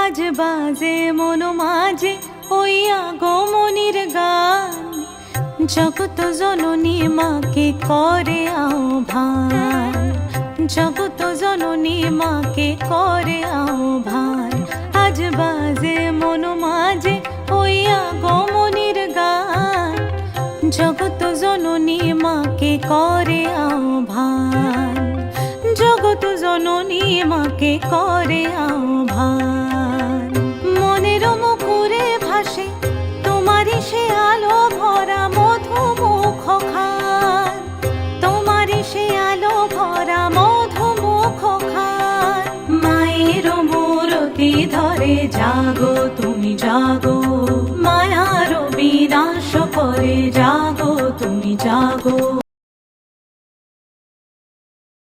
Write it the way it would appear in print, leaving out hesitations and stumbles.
আজ বাজে মন মাঝে ওই আগমনীর গান, জগত জননী মাকে করে আহ্বান, জগত জননী মাকে করে আহ্বান। আজ বাজে মন মাঝে ওই আগমনীর গান, জগত জননী মাকে করে আহ্বান, জগত জননী মাকে করে আহ্বান। মনের মুখরে ভাসে তোমারই সে আলো ভরা মধুমুখ খান, তোমারই সে আলো ভরা মধুমুখ খান। মায়ের মূরতি ধরে জাগো তুমি জাগো, মায়ার বিনাশ করে জাগো তুমি জাগো।